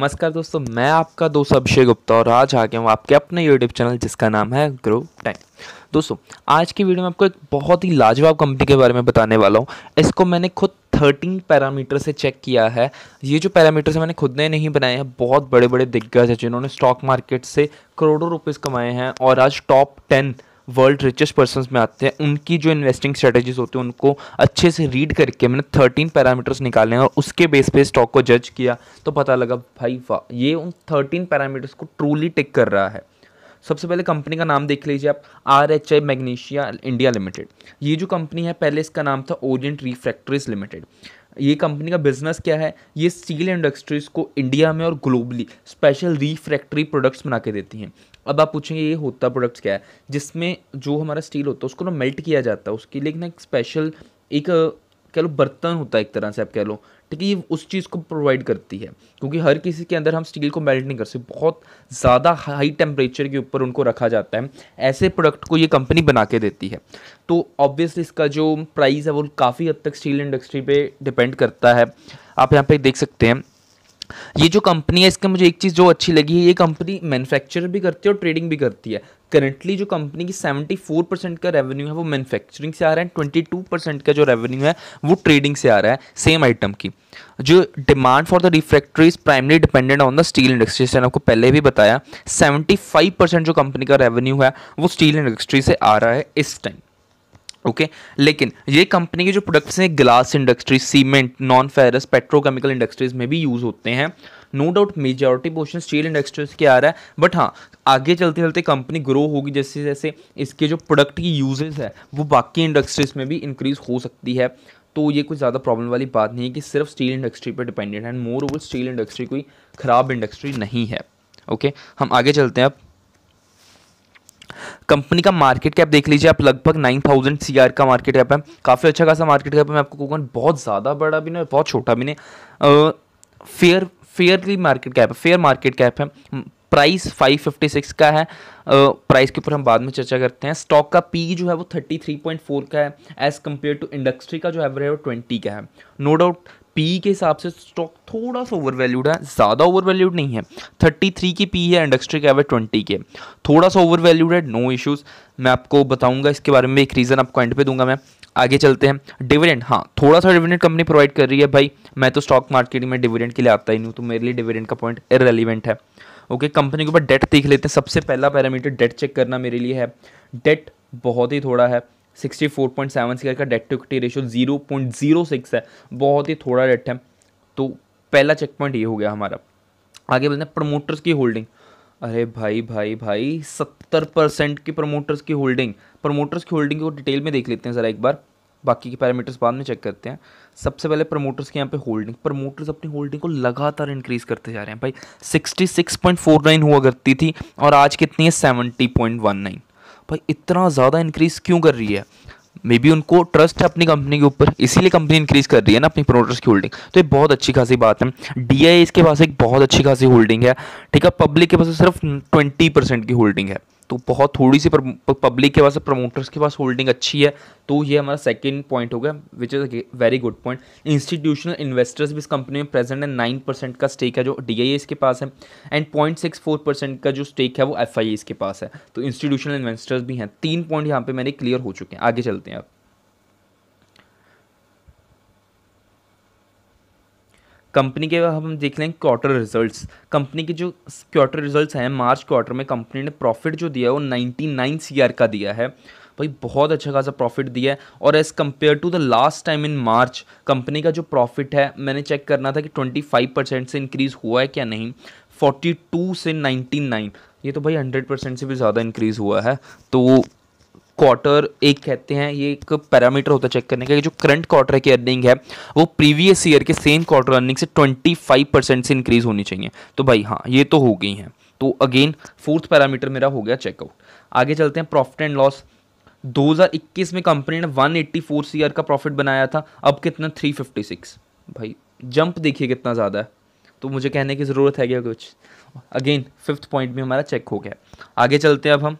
नमस्कार दोस्तों, मैं आपका दोस्त अभिषेक गुप्ता और आज आ गया हूँ आपके अपने यूट्यूब चैनल जिसका नाम है ग्रो टाइम। दोस्तों, आज की वीडियो में आपको एक बहुत ही लाजवाब कंपनी के बारे में बताने वाला हूँ। इसको मैंने खुद 13 पैरामीटर से चेक किया है। ये जो पैरामीटर्स मैंने खुद ने नहीं बनाए हैं, बहुत बड़े बड़े दिग्गज हैं जिन्होंने स्टॉक मार्केट से करोड़ों रुपये कमाए हैं और आज टॉप 10 वर्ल्ड रिचेस्ट पर्सन्स में आते हैं। उनकी जो इन्वेस्टिंग स्ट्रेटेजीज होती हैं उनको अच्छे से रीड करके मैंने 13 पैरामीटर्स निकाले हैं और उसके बेस पे स्टॉक को जज किया तो पता लगा भाई वाह, ये उन 13 पैरामीटर्स को ट्रूली टिक कर रहा है। सबसे पहले कंपनी का नाम देख लीजिए आप, RHI मैग्नीशिया इंडिया लिमिटेड। ये जो कंपनी है, पहले इसका नाम था ओरिएंट रिफ्रैक्टरीज लिमिटेड। ये कंपनी का बिजनेस क्या है? ये स्टील इंडस्ट्रीज को इंडिया में और ग्लोबली स्पेशल रिफ्रैक्टरी प्रोडक्ट्स बना के देती हैं। अब आप पूछेंगे ये होता प्रोडक्ट्स क्या है? जिसमें जो हमारा स्टील होता है उसको ना मेल्ट किया जाता है, उसके लिए ना एक स्पेशल एक कह लो बर्तन होता है, एक तरह से आप कह लो, ठीक है। ये उस चीज़ को प्रोवाइड करती है क्योंकि हर किसी के अंदर हम स्टील को मेल्ट नहीं कर सकते, बहुत ज़्यादा हाई टेम्परेचर के ऊपर उनको रखा जाता है। ऐसे प्रोडक्ट को ये कंपनी बना के देती है। तो ऑब्वियसली इसका जो प्राइस है वो काफ़ी हद तक स्टील इंडस्ट्री पे डिपेंड करता है। आप यहाँ पे देख सकते हैं ये जो कंपनी है, इसका मुझे एक चीज़ जो अच्छी लगी है, ये कंपनी मैन्युफैक्चर भी करती है और ट्रेडिंग भी करती है। करंटली जो कंपनी की 74% का रेवेन्यू है वो मैन्युफैक्चरिंग से आ रहा है, 22% का जो रेवेन्यू है वो ट्रेडिंग से आ रहा है सेम आइटम की। जो demand for the refractories primary dependent on the steel industry, मैंने आपको पहले भी बताया 75% जो कंपनी का रेवेन्यू है वो स्टील इंडस्ट्री से आ रहा है इस टाइम। ओके लेकिन ये कंपनी के जो प्रोडक्ट्स हैं glass industry, cement, non ferrous, petrochemical industries में भी यूज़ होते हैं। No doubt majority portion steel industries के आ रहा है, बट हाँ आगे चलते चलते कंपनी ग्रो होगी जैसे जैसे इसके जो प्रोडक्ट की यूजेस है वो बाकी इंडस्ट्रीज में भी इंक्रीज हो सकती है। तो ये कोई ज़्यादा प्रॉब्लम वाली बात नहीं है कि सिर्फ स्टील इंडस्ट्री पर डिपेंडेंट है। And more over steel industry कोई ख़राब इंडस्ट्री नहीं है। ओके हम आगे चलते हैं। अब कंपनी का मार्केट कैप देख लीजिए आप, लगभग 9000 CR का मार्केट कैप है। काफ़ी अच्छा खासा मार्केट कैप है। मैं आपको कहूँगा बहुत ज़्यादा बड़ा भी नहीं, बहुत छोटा भी नहीं, फेयरली मार्केट कैप है, फेयर मार्केट कैप है। प्राइस 556 का है। प्राइस के ऊपर हम बाद में चर्चा करते हैं। स्टॉक का पी जो है वो 33.4 का है, एज कम्पेयर टू इंडस्ट्री का जो एवरेज है वो 20 का है। नो डाउट पी के हिसाब से स्टॉक थोड़ा सा ओवर वैल्यूड है, ज़्यादा ओवर वैल्यूड नहीं है। 33 की पी है, इंडस्ट्री का एवरेज 20 के, थोड़ा सा ओवर वैल्यूड है, नो इश्यूज़। मैं आपको बताऊंगा इसके बारे में, एक रीज़न आपको एंड पे दूंगा मैं। आगे चलते हैं। डिविडेंड, हाँ थोड़ा सा डिविडेंड कंपनी प्रोवाइड कर रही है। भाई मैं तो स्टॉक मार्केट में डिविडेंड के लिए आता ही नहीं हूँ, तो मेरे लिए डिविडेंड का पॉइंट इररेलेवेंट है। ओके कंपनी के ऊपर डेट देख लेते हैं। सबसे पहला पैरामीटर डेट चेक करना मेरे लिए है। डेट बहुत ही थोड़ा है, 64.7 CR का डेट टू इक्विटी रेशियो 0.06 है, बहुत ही थोड़ा डेट है। तो पहला चेक पॉइंट ये हो गया हमारा। आगे बढ़ते हैं प्रमोटर्स की होल्डिंग। अरे भाई भाई भाई 70% की प्रमोटर्स की होल्डिंग। प्रमोटर्स की होल्डिंग को डिटेल में देख लेते हैं ज़रा एक बार, बाकी के पैरामीटर्स बाद में चेक करते हैं। सबसे पहले प्रमोटर्स के यहाँ पे होल्डिंग, प्रमोटर्स अपनी होल्डिंग को लगातार इंक्रीज करते जा रहे हैं। भाई 66.49 हुआ करती थी और आज कितनी है 70.19। भाई इतना ज़्यादा इंक्रीज क्यों कर रही है? मे बी उनको ट्रस्ट है अपनी कंपनी के ऊपर, इसीलिए कंपनी इंक्रीज कर रही है ना अपनी प्रमोटर्स की होल्डिंग। तो ये बहुत अच्छी खासी बात है। DIA इसके पास एक बहुत अच्छी खासी होल्डिंग है, ठीक है। पब्लिक के पास सिर्फ 20% की होल्डिंग है, तो बहुत थोड़ी सी पब्लिक के पास, प्रमोटर्स के पास होल्डिंग अच्छी है। तो ये हमारा सेकंड पॉइंट हो गया, which is very good point. Institutional investors भी इस कंपनी में प्रेजेंट है। 9% का स्टेक है जो DIA इसके पास है, एंड 0.64% का जो स्टेक है वो FIA इसके पास है। तो इंस्टीट्यूशनल इन्वेस्टर्स भी हैं। 3 पॉइंट यहाँ पे मेरे क्लियर हो चुके हैं। आगे चलते हैं अब। कंपनी के हम देख लें क्वार्टर रिजल्ट्स। कंपनी के जो क्वार्टर रिजल्ट्स हैं, मार्च क्वार्टर में कंपनी ने प्रॉफिट जो दिया है वो 99 CR का दिया है। भाई बहुत अच्छा खासा प्रॉफिट दिया है। और as compare to the last time in March, company का जो प्रॉफिट है मैंने चेक करना था कि 25% से इंक्रीज़ हुआ है क्या नहीं। 42 से 99, ये तो भाई 100% से भी ज़्यादा इंक्रीज़ हुआ है। तो क्वार्टर एक कहते हैं, ये एक पैरामीटर होता है चेक करने का कि जो करंट क्वार्टर की अर्निंग है वो प्रीवियस ईयर के सेम क्वार्टर अर्निंग से 25% से इंक्रीज होनी चाहिए। तो भाई हाँ ये तो हो गई हैं। तो अगेन फोर्थ पैरामीटर मेरा हो गया चेकआउट। आगे चलते हैं प्रॉफिट एंड लॉस। 2021 में कंपनी ने 184 CR का प्रॉफिट बनाया था, अब कितना 356। भाई जंप देखिए कितना ज़्यादा है, तो मुझे कहने की ज़रूरत है क्या कुछ? अगेन फिफ्थ पॉइंट भी हमारा चेक हो गया। आगे चलते हैं अब हम।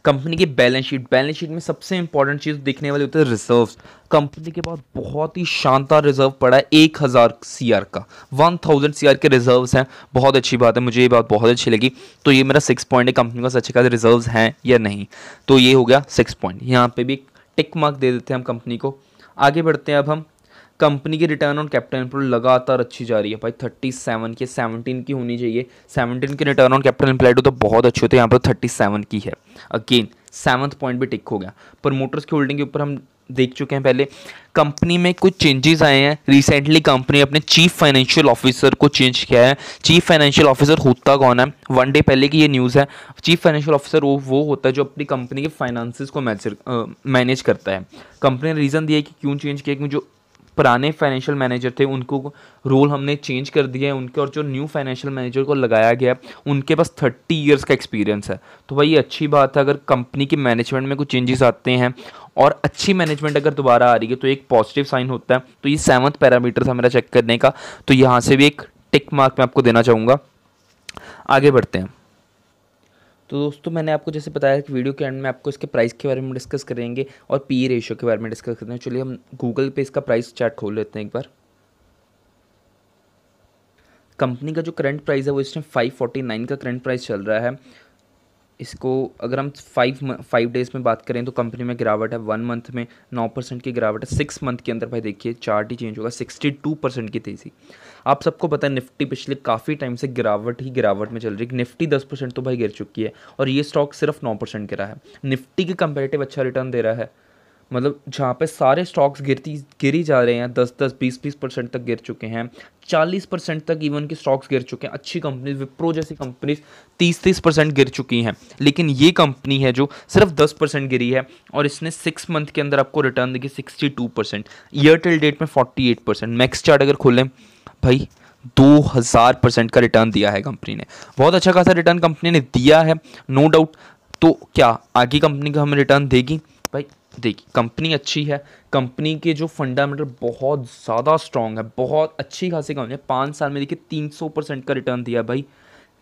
कंपनी की बैलेंस शीट में सबसे इंपॉर्टेंट चीज़ देखने वाली होती है रिजर्व्स। कंपनी के पास बहुत ही शानदार रिजर्व पड़ा है 1000 CR का, 1000 CR के रिजर्व्स हैं। बहुत अच्छी बात है, मुझे ये बात बहुत अच्छी लगी। तो ये मेरा 6 पॉइंट है, कंपनी के पास अच्छे खासे रिजर्व्स हैं या नहीं। तो ये हो गया 6 पॉइंट, यहाँ पे भी टिक मार्क दे देते हैं हम कंपनी को। आगे बढ़ते हैं अब हम। कंपनी की रिटर्न ऑन कैपिटल एम्प्लॉयड लगातार अच्छी जा रही है भाई, 37 की, 17 की होनी चाहिए। 17 की रिटर्न ऑन कैपिटल एम्प्लॉयड तो बहुत अच्छे होते हैं, यहाँ पर 37 की है। अगेन 7th पॉइंट भी टिक हो गया। प्रमोटर्स की होल्डिंग के ऊपर हम देख चुके हैं पहले। कंपनी में कुछ चेंजेस आए हैं रिसेंटली। कंपनी अपने चीफ फाइनेंशियल ऑफिसर को चेंज किया है। चीफ फाइनेंशियल ऑफिसर होता कौन है? 1 डे पहले की ये न्यूज़ है। चीफ फाइनेंशियल ऑफिसर वो होता है जो अपनी कंपनी के फाइनेंसेस को मैनेज करता है। कंपनी ने रीज़न दिया है कि क्यों चेंज किया, क्योंकि जो पुराने फाइनेंशियल मैनेजर थे उनको रोल हमने चेंज कर दिया है उनके, और जो न्यू फाइनेंशियल मैनेजर को लगाया गया उनके पास 30 ईयर्स का एक्सपीरियंस है। तो भाई ये अच्छी बात है, अगर कंपनी के मैनेजमेंट में कुछ चेंजेस आते हैं और अच्छी मैनेजमेंट अगर दोबारा आ रही है तो एक पॉजिटिव साइन होता है। तो ये 7th पैरामीटर था मेरा चेक करने का, तो यहाँ से भी एक टिक मार्क मैं आपको देना चाहूँगा। आगे बढ़ते हैं। तो दोस्तों मैंने आपको जैसे बताया कि वीडियो के एंड में आपको इसके प्राइस के बारे में डिस्कस करेंगे और पी रेशियो के बारे में डिस्कस करते हैं। चलिए हम गूगल पे इसका प्राइस चार्ट खोल लेते हैं एक बार। कंपनी का जो करंट प्राइस है वो इस टाइम 549 का करंट प्राइस चल रहा है। इसको अगर हम 5 डेज़ में बात करें तो कंपनी में गिरावट है। 1 मंथ में 9% की गिरावट है। 6 मंथ के अंदर भाई देखिए चार्ट ही चेंज होगा, 62% की तेज़ी। आप सबको पता है निफ्टी पिछले काफ़ी टाइम से गिरावट में चल रही है। निफ्टी 10% तो भाई गिर चुकी है और ये स्टॉक सिर्फ 9% गिरा है। निफ्टी के कंपेरेटिव अच्छा रिटर्न दे रहा है। मतलब जहाँ पे सारे स्टॉक्स गिरी जा रहे हैं, 10-10, 20-20% तक गिर चुके हैं, 40% तक इवन के स्टॉक्स गिर चुके हैं। अच्छी कंपनीज, विप्रो जैसी कंपनीज 30-30% गिर चुकी हैं, लेकिन ये कंपनी है जो सिर्फ 10% गिरी है और इसने 6 मंथ के अंदर आपको रिटर्न देखिए 62%, ईयर टिल डेट में 48%। मैक्स चार्ट अगर खोलें भाई 2000% का रिटर्न दिया है कंपनी ने। बहुत अच्छा खासा रिटर्न कंपनी ने दिया है, नो डाउट। तो क्या आगे कंपनी का हमें रिटर्न देगी? भाई देखिए कंपनी अच्छी है, कंपनी के जो फंडामेंटल बहुत ज़्यादा स्ट्रॉन्ग है, बहुत अच्छी खासी कंपनी है। 5 साल में देखिए 300% का रिटर्न दिया भाई।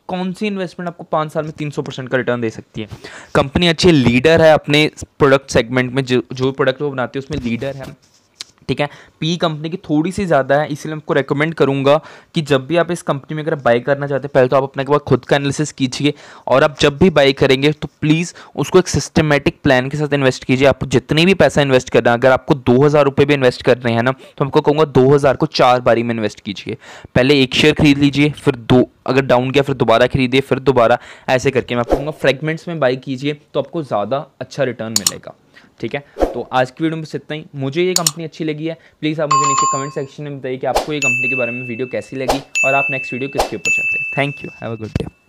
कौन सी इन्वेस्टमेंट आपको 5 साल में 300% का रिटर्न दे सकती है? कंपनी अच्छी लीडर है अपने प्रोडक्ट सेगमेंट में, जो प्रोडक्ट वो बनाती है उसमें लीडर है, ठीक है। पी कंपनी की थोड़ी सी ज़्यादा है, इसलिए मैं आपको रेकमेंड करूंगा कि जब भी आप इस कंपनी में अगर बाई करना चाहते हैं, पहले तो आप अपने के बाद खुद का एनालिसिस कीजिए और आप जब भी बाई करेंगे तो प्लीज़ उसको एक सिस्टमेटिक प्लान के साथ इन्वेस्ट कीजिए। आपको जितनी भी पैसा इन्वेस्ट करना है, अगर आपको 2000 रुपये भी इन्वेस्ट कर रहे हैं ना, तो हमको कहूँगा 2000 को 4 बारी में इन्वेस्ट कीजिए। पहले एक शेयर खरीद लीजिए, फिर 2, अगर डाउन गया फिर दोबारा खरीदिए, फिर दोबारा, ऐसे करके मैं आपको कहूँगा फ्रेगमेंट्स में बाई कीजिए तो आपको ज़्यादा अच्छा रिटर्न मिलेगा, ठीक है। तो आज की वीडियो में बस इतना ही। मुझे ये कंपनी अच्छी लगी है, प्लीज़ आप मुझे नीचे कमेंट सेक्शन में बताइए कि आपको ये कंपनी के बारे में वीडियो कैसी लगी और आप नेक्स्ट वीडियो किसके ऊपर चाहते हैं। Thank you, have a good day.